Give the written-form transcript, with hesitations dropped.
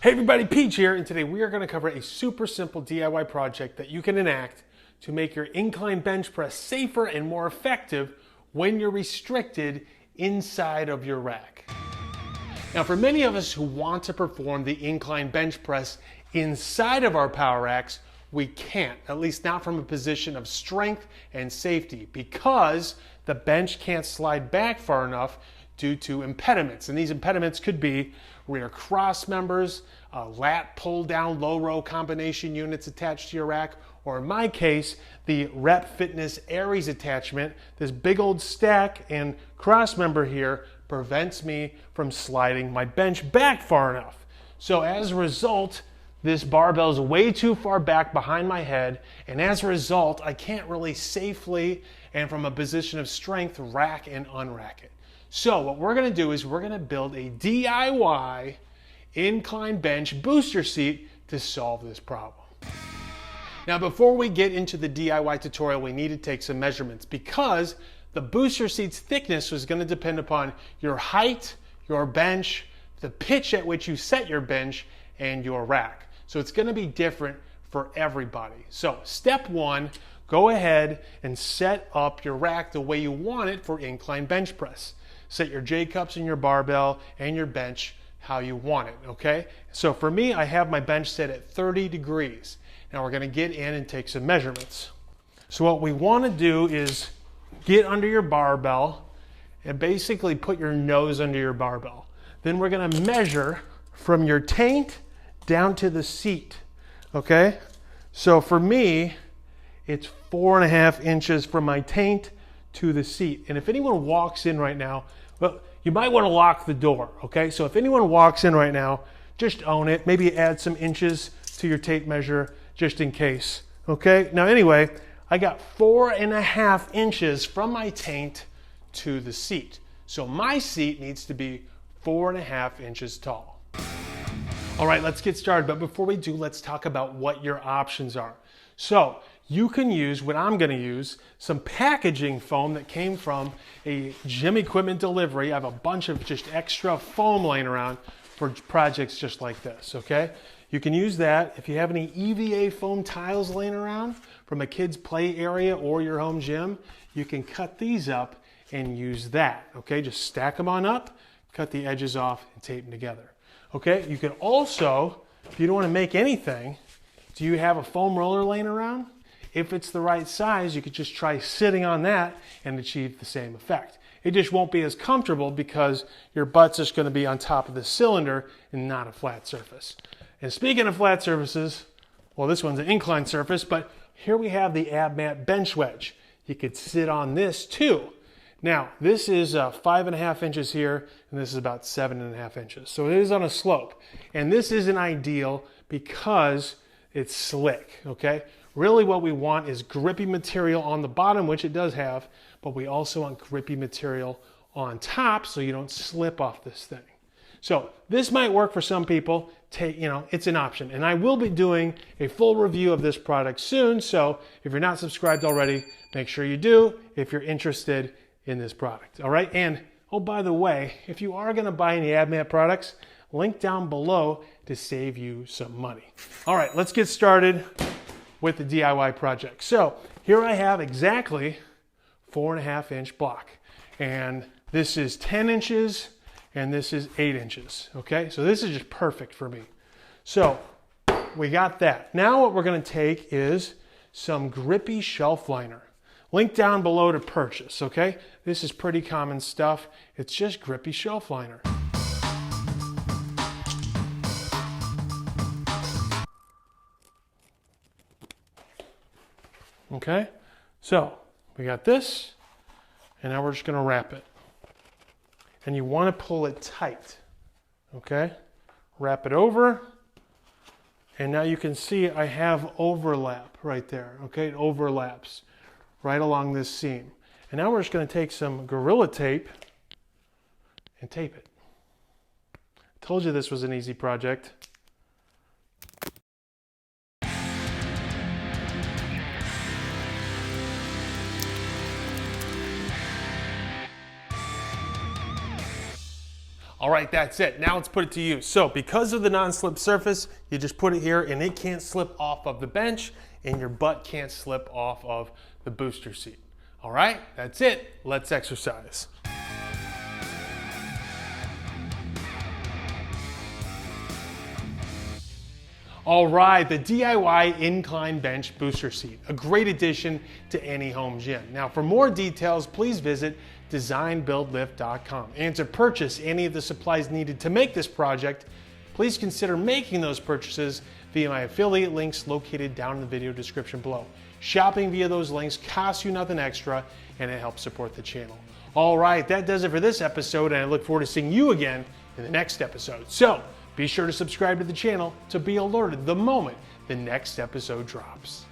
Hey everybody, Peach here, and today we are going to cover a super simple DIY project that you can enact to make your incline bench press safer and more effective when you're restricted inside of your rack. Now, for many of us who want to perform the incline bench press inside of our power racks, we can't, at least not from a position of strength and safety, because the bench can't slide back far enough due to impediments. And these impediments could be rear cross members, lat pull down low row combination units attached to your rack, or in my case, the Rep Fitness Aries attachment. This big old stack and cross member here prevents me from sliding my bench back far enough. So as a result, this barbell is way too far back behind my head, and as a result, I can't really safely and from a position of strength rack and unrack it. So what we're going to do is we're going to build a DIY incline bench booster seat to solve this problem. Now, before we get into the DIY tutorial, we need to take some measurements because the booster seat's thickness is going to depend upon your height, your bench, the pitch at which you set your bench, and your rack. So it's going to be different for everybody. So step one, go ahead and set up your rack the way you want it for incline bench press. Set your J-cups and your barbell and your bench how you want it, okay? So for me, I have my bench set at 30 degrees. Now we're gonna get in and take some measurements. So what we wanna do is get under your barbell and basically put your nose under your barbell. Then we're gonna measure from your taint down to the seat, okay? So for me, it's 4.5 inches from my taint to the seat. And if anyone walks in right now, well, you might want to lock the door, okay? So if anyone walks in right now, just own it. Maybe add some inches to your tape measure just in case, okay? Now anyway, I got 4.5 inches from my taint to the seat. So my seat needs to be 4.5 inches tall. All right, let's get started. But before we do, let's talk about what your options are. So you can use, what I'm going to use, some packaging foam that came from a gym equipment delivery. I have a bunch of just extra foam laying around for projects just like this, okay? You can use that. If you have any EVA foam tiles laying around from a kid's play area or your home gym, you can cut these up and use that, okay? Just stack them on up, cut the edges off, and tape them together, okay? You can also, if you don't want to make anything, do you have a foam roller laying around? If it's the right size, you could just try sitting on that and achieve the same effect. It just won't be as comfortable because your butt's just going to be on top of the cylinder and not a flat surface. And speaking of flat surfaces, well, this one's an inclined surface, but here we have the AbMat bench wedge. You could sit on this too. Now, this is 5.5 inches here, and this is about 7.5 inches. So it is on a slope. And this isn't ideal because it's slick, okay? Really what we want is grippy material on the bottom, which it does have, but we also want grippy material on top so you don't slip off this thing. So this might work for some people. It's an option. And I will be doing a full review of this product soon, so if you're not subscribed already, make sure you do if you're interested in this product, all right? And, oh, by the way, if you are gonna buy any AbMat products, link down below to save you some money. All right, let's get started with the DIY project. So here I have exactly 4.5 inch block, and this is 10 inches and this is 8 inches, okay? So this is just perfect for me. So we got that. Now what we're gonna take is some grippy shelf liner. Link down below to purchase, okay? This is pretty common stuff. It's just grippy shelf liner. Okay, so we got this, and now we're just gonna wrap it. And you wanna pull it tight, okay? Wrap it over, and now you can see I have overlap right there, okay? It overlaps right along this seam. And now we're just gonna take some Gorilla Tape and tape it. Told you this was an easy project. All right, that's it. Now let's put it to use. So because of the non-slip surface, you just put it here and it can't slip off of the bench and your butt can't slip off of the booster seat. All right, that's it. Let's exercise. All right, the DIY Incline Bench Booster Seat, a great addition to any home gym. Now, for more details, please visit designbuildlift.com. And to purchase any of the supplies needed to make this project, please consider making those purchases via my affiliate links located down in the video description below. Shopping via those links costs you nothing extra, and it helps support the channel. All right, that does it for this episode, and I look forward to seeing you again in the next episode. So, be sure to subscribe to the channel to be alerted the moment the next episode drops.